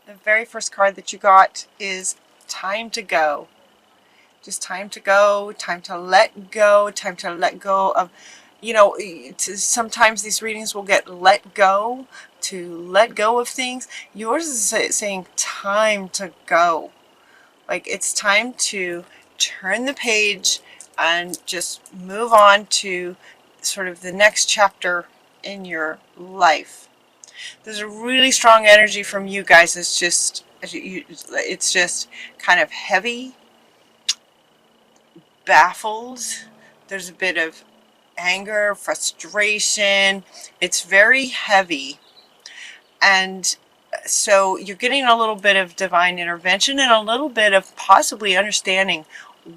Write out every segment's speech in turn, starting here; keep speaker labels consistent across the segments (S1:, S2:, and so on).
S1: The very first card that you got is time to go. Just time to go, time to let go, time to let go of, sometimes these readings will get let go, to let go of things. Yours is saying time to go. Like it's time to turn the page and just move on to sort of the next chapter in your life. There's a really strong energy from you guys. It's just kind of heavy, baffled. There's a bit of anger, frustration. It's very heavy. And so you're getting a little bit of divine intervention and a little bit of possibly understanding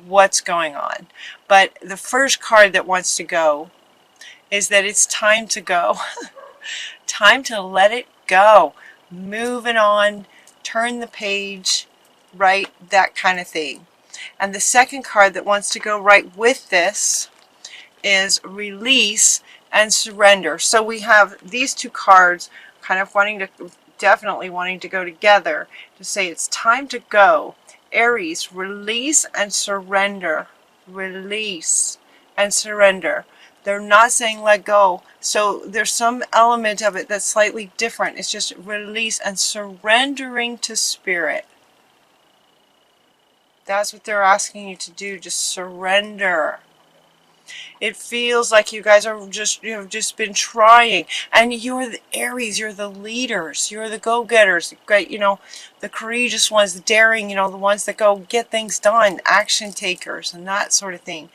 S1: what's going on. But the first card that wants to go is that it's time to go. Time to let it go. Moving on, turn the page, right? That kind of thing. And the second card that wants to go right with this is release and surrender. So we have these two cards kind of definitely wanting to go together to say it's time to go. Aries, release and surrender. Release and surrender. They're not saying let go. So there's some element of it that's slightly different. It's just release and surrendering to spirit. That's what they're asking you to do. Just surrender. It feels like you guys are you've just been trying, and you're the Aries, you're the leaders, you're the go-getters, the courageous ones, the daring, the ones that go get things done, action takers, and that sort of thing.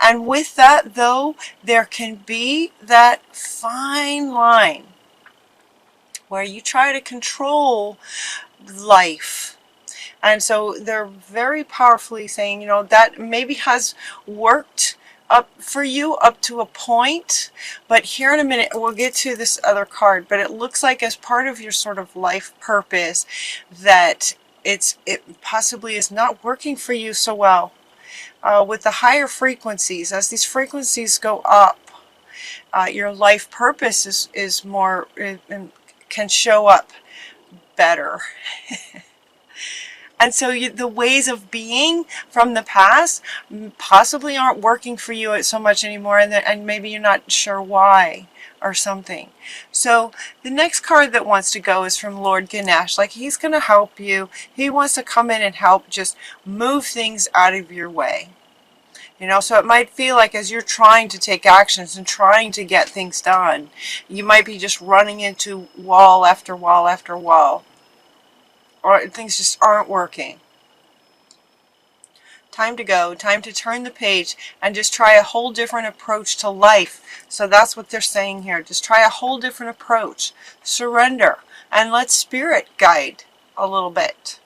S1: And with that, though, there can be that fine line where you try to control life. And so they're very powerfully saying, that maybe has worked up for you up to a point, but here in a minute we'll get to this other card. But it looks like as part of your sort of life purpose that it possibly is not working for you so well. With the higher frequencies, as these frequencies go up, your life purpose is more, can show up better. And so the ways of being from the past possibly aren't working for you so much anymore, and maybe you're not sure why or something. So the next card that wants to go is from Lord Ganesh. Like he's going to help you. He wants to come in and help just move things out of your way. So it might feel like as you're trying to take actions and trying to get things done, you might be just running into wall after wall after wall. Or things just aren't working. Time to go, time to turn the page and just try a whole different approach to life. So that's what they're saying here. Just try a whole different approach. Surrender and let spirit guide a little bit.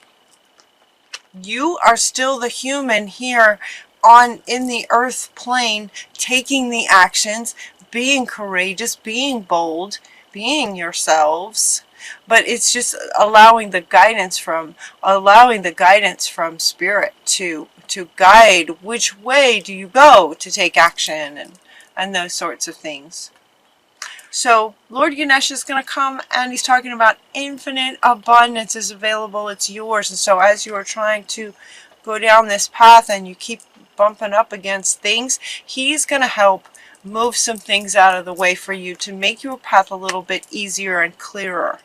S1: You are still the human here in the earth plane, taking the actions, being courageous, being bold, being yourselves. But it's just allowing the guidance from spirit to guide which way do you go to take action and those sorts of things. So Lord Ganesh is going to come and he's talking about infinite abundance is available. It's yours. And so as you are trying to go down this path and you keep bumping up against things, he's going to help move some things out of the way for you to make your path a little bit easier and clearer.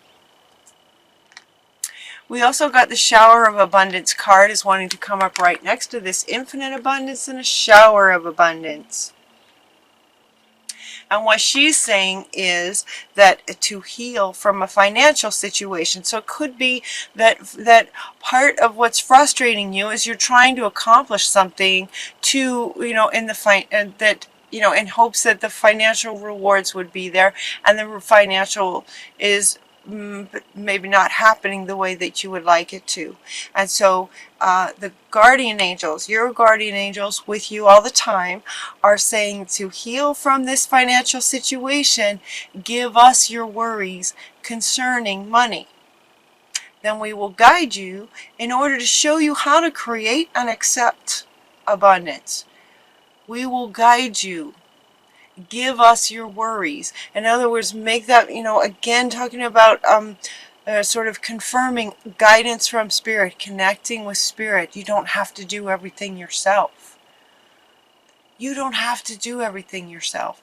S1: We also got the Shower of Abundance card is wanting to come up right next to this infinite abundance and a shower of abundance. And what she's saying is that to heal from a financial situation. So it could be that part of what's frustrating you is you're trying to accomplish something to, in hopes that the financial rewards would be there, and the financial is maybe not happening the way that you would like it to. And so the guardian angels, your guardian angels with you all the time, are saying to heal from this financial situation, give us your worries concerning money. Then we will guide you in order to show you how to create and accept abundance. We will guide you. Give us your worries. In other words, make that, again, talking about sort of confirming guidance from Spirit, connecting with Spirit. You don't have to do everything yourself. You don't have to do everything yourself.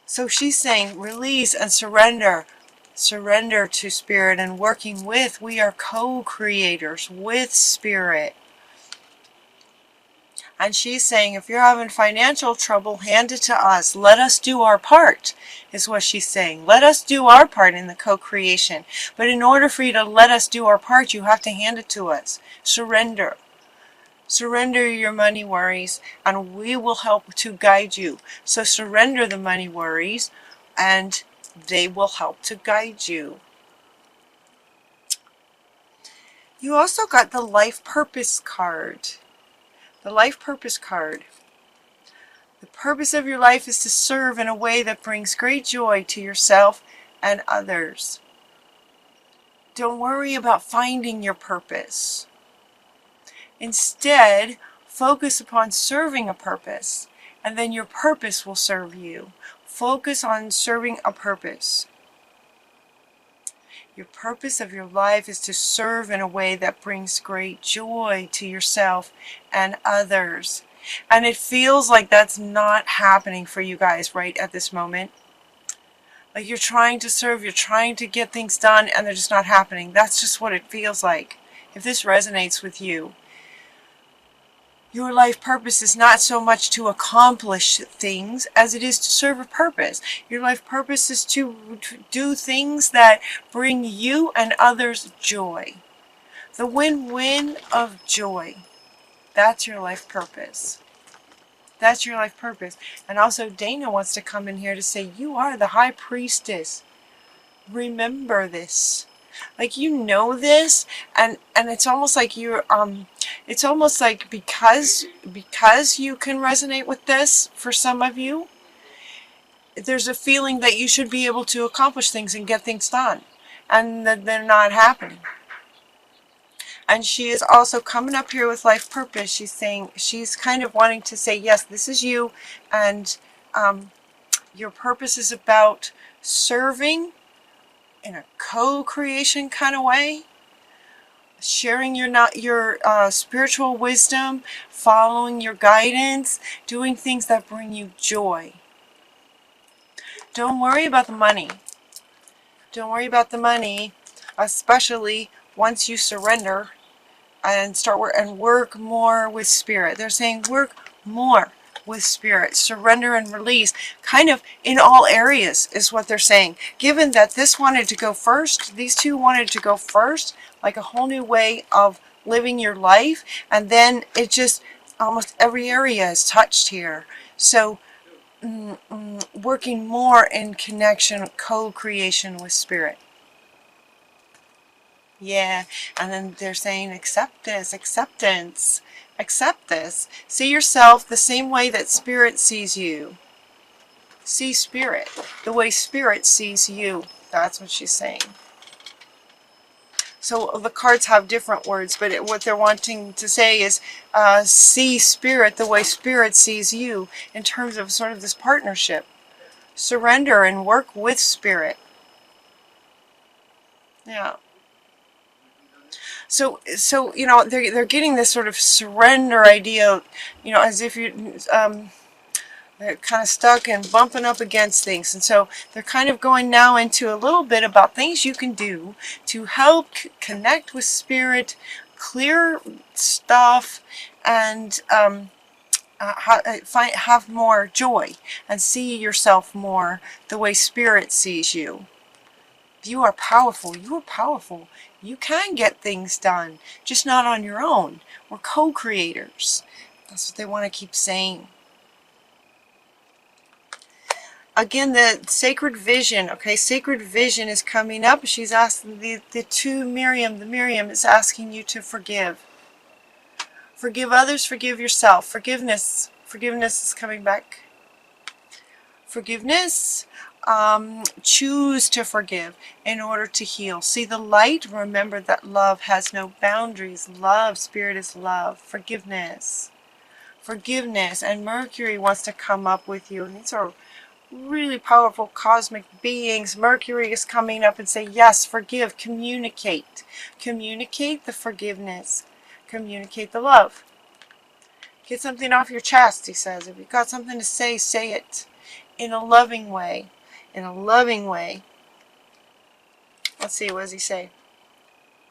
S1: So she's saying release and surrender. Surrender to Spirit and working with. We are co-creators with Spirit. And she's saying, if you're having financial trouble, hand it to us. Let us do our part, is what she's saying. Let us do our part in the co-creation. But in order for you to let us do our part, you have to hand it to us. Surrender. Surrender your money worries, and we will help to guide you. So surrender the money worries, and they will help to guide you. You also got the Life Purpose card. The Life Purpose card. The purpose of your life is to serve in a way that brings great joy to yourself and others. Don't worry about finding your purpose. Instead, focus upon serving a purpose, and then your purpose will serve you. Focus on serving a purpose. Your purpose of your life is to serve in a way that brings great joy to yourself and others. And it feels like that's not happening for you guys right at this moment. Like you're trying to serve, you're trying to get things done, and they're just not happening. That's just what it feels like. If this resonates with you, your life purpose is not so much to accomplish things as it is to serve a purpose. Your life purpose is to do things that bring you and others joy. The win-win of joy. That's your life purpose. That's your life purpose. And also Dana wants to come in here to say, you are the high priestess. Remember this. Like you know this, and it's almost like you're it's almost like because you can resonate with this for some of you, there's a feeling that you should be able to accomplish things and get things done, and that they're not happening. And she is also coming up here with life purpose. She's saying, she's kind of wanting to say, yes, this is you, and your purpose is about serving in a co-creation kind of way, sharing your spiritual wisdom, following your guidance, doing things that bring you joy. Don't worry about the money. Don't worry about the money, especially once you surrender and work more with Spirit. They're saying work more with Spirit. Surrender and release, kind of in all areas is what they're saying. Given that this wanted to go first, these two wanted to go first, like a whole new way of living your life, and then it just, almost every area is touched here. So working more in connection, co-creation with Spirit. Yeah, and then they're saying accept this, acceptance. Accept this. See yourself the same way that Spirit sees you. See Spirit the way Spirit sees you. That's what she's saying. So the cards have different words, but what they're wanting to say is see Spirit the way Spirit sees you in terms of sort of this partnership. Surrender and work with Spirit. Yeah. So you know, they're getting this sort of surrender idea, you know, as if you they're kind of stuck and bumping up against things, and so they're kind of going now into a little bit about things you can do to help connect with Spirit, clear stuff, and have more joy and see yourself more the way Spirit sees you. You are powerful. You are powerful. You can get things done, just not on your own. We're co-creators. That's what they want to keep saying. Again, the sacred vision. Okay, sacred vision is coming up. She's asking the Miriam is asking you to forgive. Forgive others, forgive yourself. Forgiveness. Forgiveness is coming back. Forgiveness. Choose to forgive in order to heal. See the light. Remember that love has no boundaries. Love, Spirit is love. Forgiveness. Forgiveness. And Mercury wants to come up with you. And these are really powerful cosmic beings. Mercury is coming up and say, yes, forgive, communicate. Communicate the forgiveness. Communicate the love. Get something off your chest, he says. If you've got something to say, say it in a loving way. In a loving way. Let's see, what does he say?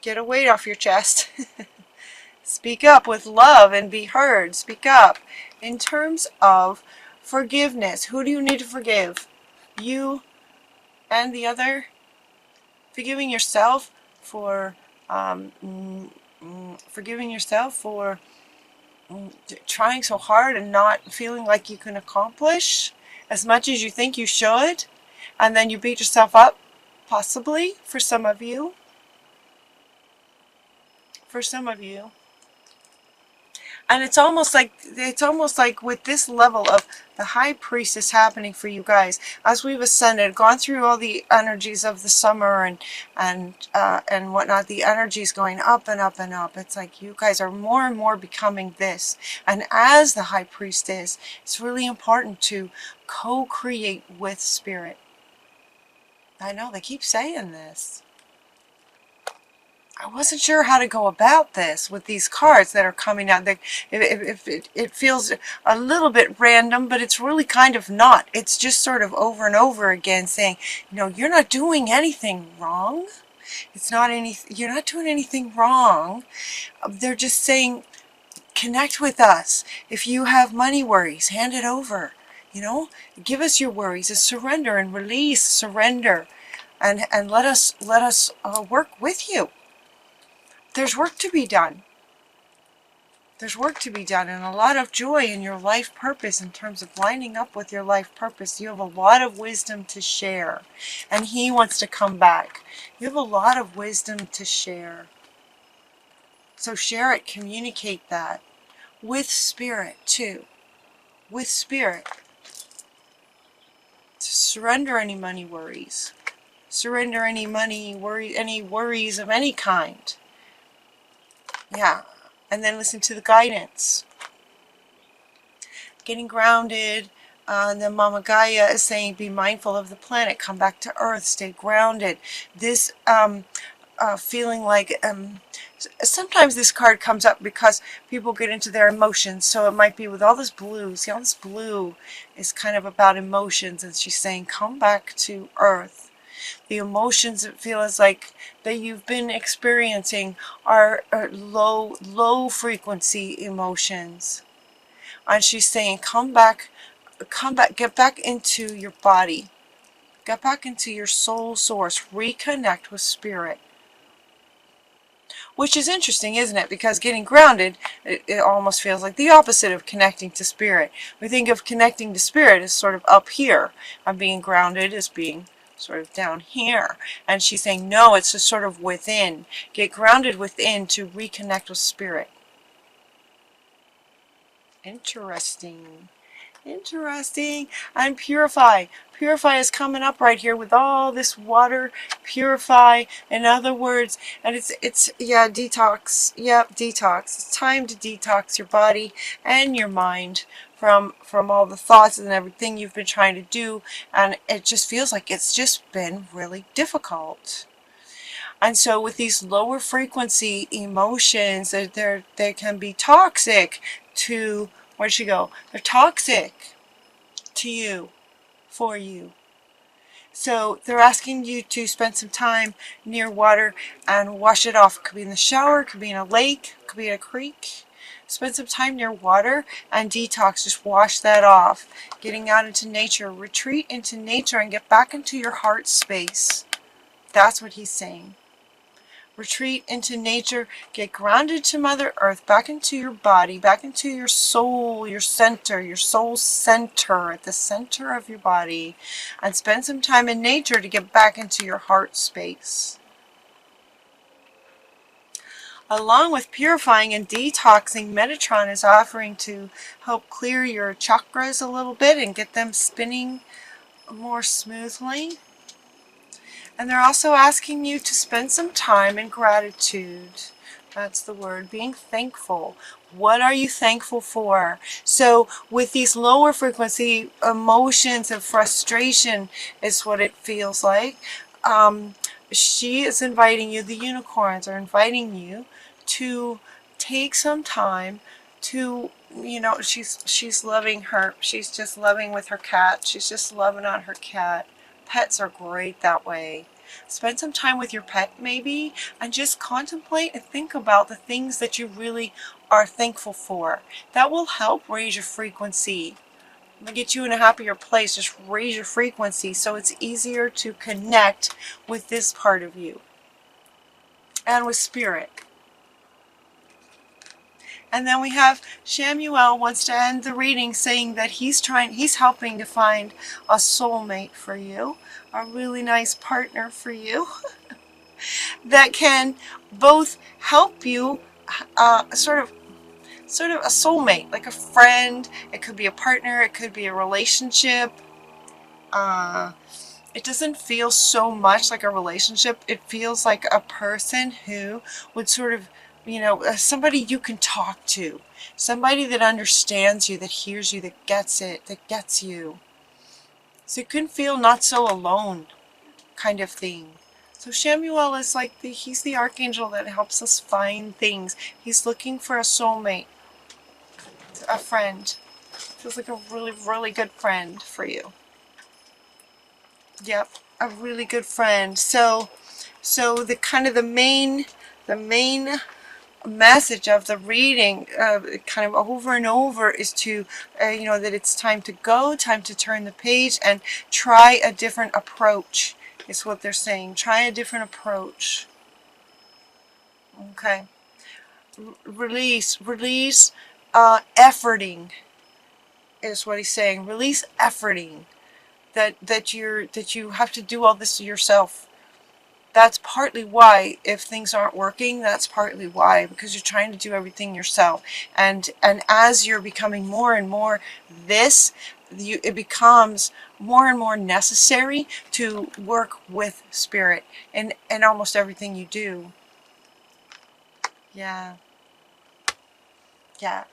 S1: Get a weight off your chest. Speak up with love and be heard. Speak up. In terms of forgiveness, who do you need to forgive? You and the other? Forgiving yourself for forgiving yourself for trying so hard and not feeling like you can accomplish as much as you think you should, and then you beat yourself up, possibly, for some of you. For some of you. And it's almost like with this level of the high priestess happening for you guys, as we've ascended, gone through all the energies of the summer and whatnot, the energies going up and up and up. It's like you guys are more and more becoming this. And as the high priestess, it's really important to co-create with spirit. I know they keep saying this. I wasn't sure how to go about this with these cards that are coming out. It feels a little bit random, but it's really kind of not. It's just sort of over and over again saying, you know, you're not doing anything wrong. You're not doing anything wrong. They're just saying, connect with us. If you have money worries, hand it over. You know, give us your worries. It's surrender and release, surrender, and let us work with you. There's work to be done. There's work to be done and a lot of joy in your life purpose in terms of lining up with your life purpose. You have a lot of wisdom to share, and he wants to come back. You have a lot of wisdom to share. So share it, communicate that with spirit too. With spirit. Surrender any money worries. Surrender any worries of any kind. Yeah. And then listen to the guidance. Getting grounded. Then Mama Gaia is saying, be mindful of the planet. Come back to Earth. Stay grounded. This feeling like... sometimes this card comes up because people get into their emotions. So it might be with all this blue. See, all this blue is kind of about emotions. And she's saying, come back to Earth. The emotions that feel as like that you've been experiencing are low frequency emotions. And she's saying, come back, get back into your body. Get back into your soul source. Reconnect with spirit. Which is interesting, isn't it? Because getting grounded, it almost feels like the opposite of connecting to spirit. We think of connecting to spirit as sort of up here, and being grounded as being sort of down here. And she's saying, no, it's just sort of within. Get grounded within to reconnect with spirit. Interesting. Interesting. And purify. Purify is coming up right here with all this water. Purify, in other words. And it's yeah, detox. Yep, detox. It's time to detox your body and your mind from all the thoughts and everything you've been trying to do. And it just feels like it's just been really difficult. And so with these lower frequency emotions, they can be toxic to... Where'd she go? They're toxic to you, for you. So they're asking you to spend some time near water and wash it off. It could be in the shower, it could be in a lake, it could be in a creek. Spend some time near water and detox. Just wash that off. Getting out into nature. Retreat into nature and get back into your heart space. That's what he's saying. Retreat into nature, get grounded to Mother Earth, back into your body, back into your soul, your center, your soul center, at the center of your body, and spend some time in nature to get back into your heart space. Along with purifying and detoxing, Metatron is offering to help clear your chakras a little bit and get them spinning more smoothly. And they're also asking you to spend some time in gratitude. That's the word, being thankful. What are you thankful for? So with these lower frequency emotions of frustration is what it feels like. Um, she is inviting you, the unicorns are inviting you to take some time to, you know, she's loving her, she's just loving with her cat. She's just loving on her cat. Pets are great that way. Spend some time with your pet maybe and just contemplate and think about the things that you really are thankful for. That will help raise your frequency. Get you in a happier place. Just raise your frequency so it's easier to connect with this part of you and with spirit. And then we have Shamuel wants to end the reading saying that he's helping to find a soulmate for you, a really nice partner for you that can both help you, sort of a soulmate, like a friend. It could be a partner, it could be a relationship. It doesn't feel so much like a relationship. It feels like a person who would sort of, you know, somebody you can talk to, somebody that understands you, that hears you, that gets it, that gets you. So you can feel not so alone kind of thing. So Shamuel is like he's the archangel that helps us find things. He's looking for a soulmate, a friend. Feels like a really, really good friend for you. Yep, a really good friend. So the kind of the main message of the reading, kind of over and over, is to, you know, that it's time to go, time to turn the page and try a different approach, is what they're saying. Try a different approach. Okay. Release, efforting is what he's saying. Release efforting. That you have to do all this yourself. That's partly why, if things aren't working, that's partly why, because you're trying to do everything yourself. And as you're becoming more and more this, it becomes more and more necessary to work with spirit in almost everything you do. Yeah. Yeah.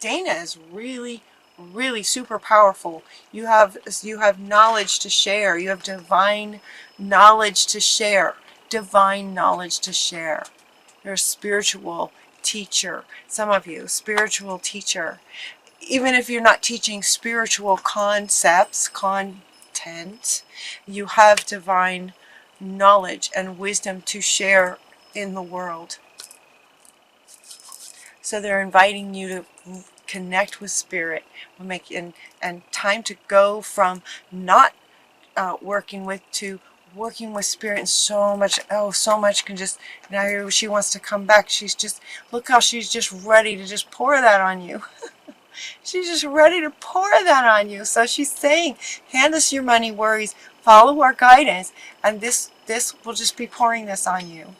S1: Dana is really, really super powerful. You have knowledge to share. You have divine knowledge to share. Divine knowledge to share. You're a spiritual teacher. Some of you, spiritual teacher. Even if you're not teaching spiritual concepts, content, you have divine knowledge and wisdom to share in the world. So they're inviting you to connect with spirit, and time to go from not working with to working with spirit. And so much can just, now she wants to come back. She's just, look how she's just ready to just pour that on you. She's just ready to pour that on you. So she's saying, hand us your money worries, follow our guidance, and this will just be pouring this on you.